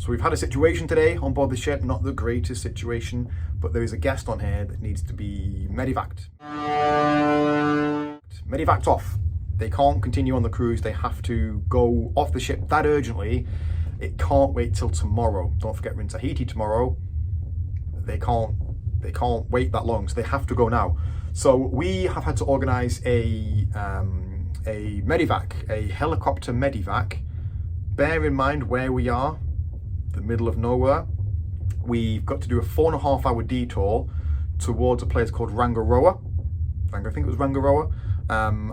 So we've had a situation today on board the ship, not the greatest situation, but there is a guest on here that needs to be medevaced. Medevaced off. They can't continue on the cruise. They have to go off the ship that urgently. It can't wait till tomorrow. Don't forget we're in Tahiti tomorrow. They can't wait that long, so they have to go now. So we have had to organise a Medivac, a helicopter Medivac. Bear in mind where we are, the middle of nowhere. We've got to do a 4.5-hour detour towards a place called Rangiroa. I think it was Rangiroa.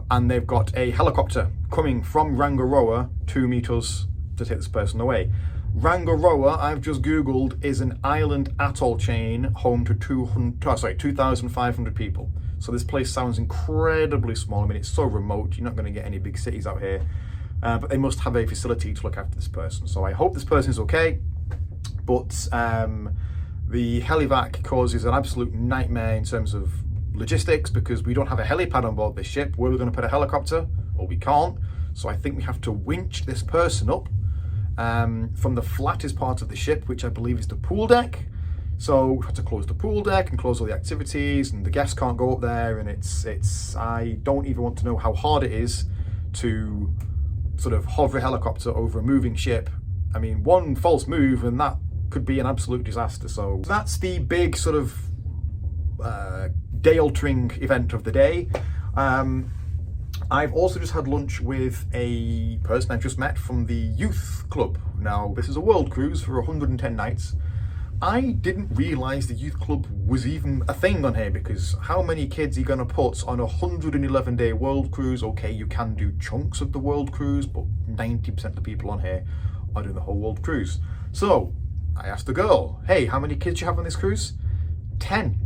And they've got a helicopter coming from Rangiroa to meet us to take this person away. Rangiroa, I've just Googled, is an island atoll chain home to 2,500 people. So this place sounds incredibly small. I mean, it's so remote, you're not going to get any big cities out here. But they must have a facility to look after this person. So I hope this person is okay. But the helivac causes an absolute nightmare in terms of logistics because we don't have a helipad on board this ship. Where we're going to put a helicopter? Well, we can't. So I think we have to winch this person up from the flattest part of the ship, which I believe is the pool deck. So we have to close the pool deck and close all the activities, and the guests can't go up there. And it's I don't even want to know how hard it is to sort of hover a helicopter over a moving ship. I mean, one false move and that could be an absolute disaster. So that's the big sort of day-altering event of the day. I've also just had lunch with a person I've just met from the youth club. Now, this is a world cruise for 110 nights. I didn't realise the youth club was even a thing on here, because how many kids are you going to put on a 111-day world cruise? Okay, you can do chunks of the world cruise, but 90% of the people on here are doing the whole world cruise. So I asked the girl, hey, how many kids do you have on this cruise? 10.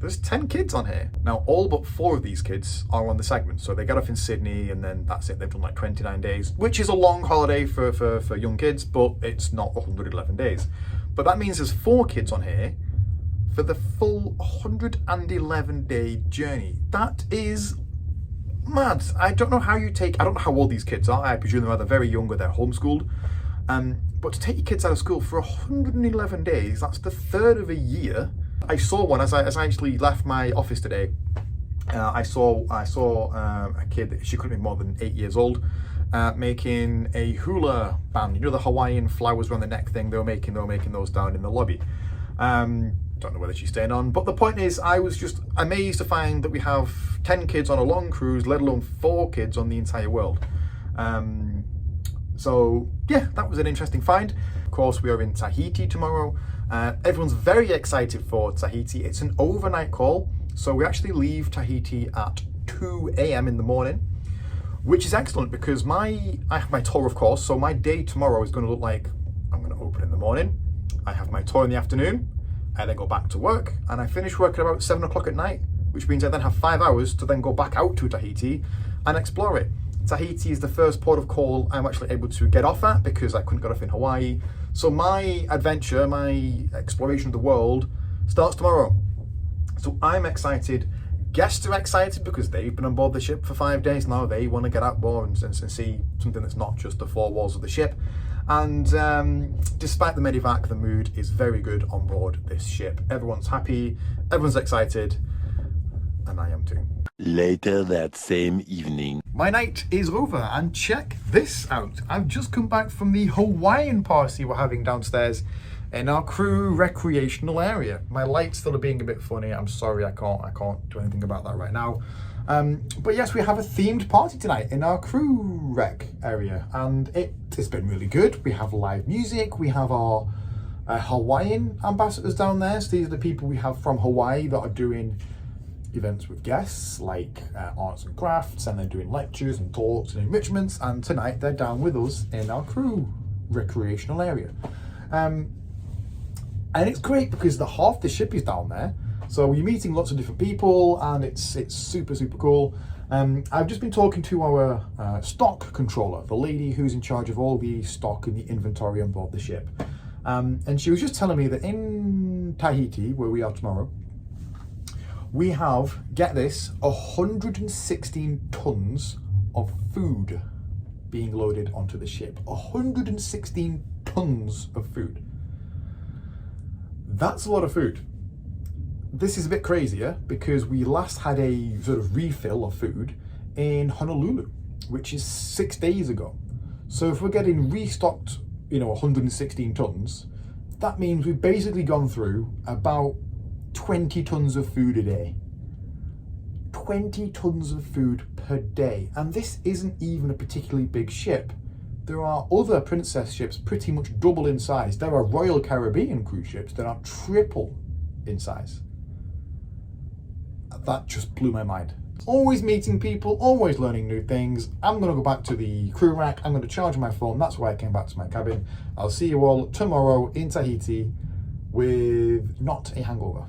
There's 10 kids on here. Now, all but 4 of these kids are on the segment. So they get off in Sydney and then that's it. They've done like 29 days, which is a long holiday for young kids, but it's not 111 days. But that means there's 4 kids on here for the full 111-day journey. That is mad. I don't know how I don't know how old these kids are. I presume they're either very young or they're homeschooled. But to take your kids out of school for 111 days, that's the third of a year. I saw one as I actually left my office today. I saw a kid, she couldn't be more than 8 years old, making a hula band. You know, the Hawaiian flowers around the neck thing. They were making those down in the lobby. Don't know whether she's staying on, but the point is, I was just amazed to find that we have 10 kids on a long cruise, let alone 4 kids on the entire world. So yeah, that was an interesting find. Of course, we are in Tahiti tomorrow. Everyone's very excited for Tahiti. It's an overnight call, so we actually leave Tahiti at 2 a.m. in the morning, which is excellent because I have my tour, of course, so my day tomorrow is going to look like I'm going to open in the morning, I have my tour in the afternoon, I then go back to work, and I finish work at about 7 o'clock at night, which means I then have 5 hours to then go back out to Tahiti and explore it. Tahiti is the first port of call I'm actually able to get off at because I couldn't get off in Hawaii. So my adventure, my exploration of the world starts tomorrow. So I'm excited. Guests are excited because they've been on board the ship for 5 days now. They want to get out more and see something that's not just the 4 walls of the ship. And despite the Medivac, the mood is very good on board this ship. Everyone's happy, everyone's excited, and I am too. Later that same evening. My night is over, and check this out. I've just come back from the Hawaiian party we're having downstairs in our crew recreational area. My lights still are being a bit funny. I'm sorry, I can't do anything about that right now. But yes, we have a themed party tonight in our crew rec area, and it's been really good. We have live music. We have our Hawaiian ambassadors down there. So these are the people we have from Hawaii that are doing events with guests like arts and crafts, and they're doing lectures and talks and enrichments, and tonight they're down with us in our crew recreational area. And it's great because half the ship is down there, so you're meeting lots of different people, and it's super cool. I've just been talking to our stock controller, the lady who's in charge of all the stock and the inventory on board the ship, and she was just telling me that in Tahiti, where we are tomorrow, we have, get this, 116 tons of food being loaded onto the ship. 116 tons of food. That's a lot of food. This is a bit crazier because we last had a sort of refill of food in Honolulu, which is 6 days ago. So if we're getting restocked, 116 tons, that means we've basically gone through about 20 tons of food a day. 20 tons of food per day. And this isn't even a particularly big ship. There are other Princess ships pretty much double in size. There are Royal Caribbean cruise ships that are triple in size. That just blew my mind. Always meeting people, always learning new things. I'm going to go back to the crew rack. I'm going to charge my phone. That's why I came back to my cabin. I'll see you all tomorrow in Tahiti with not a hangover.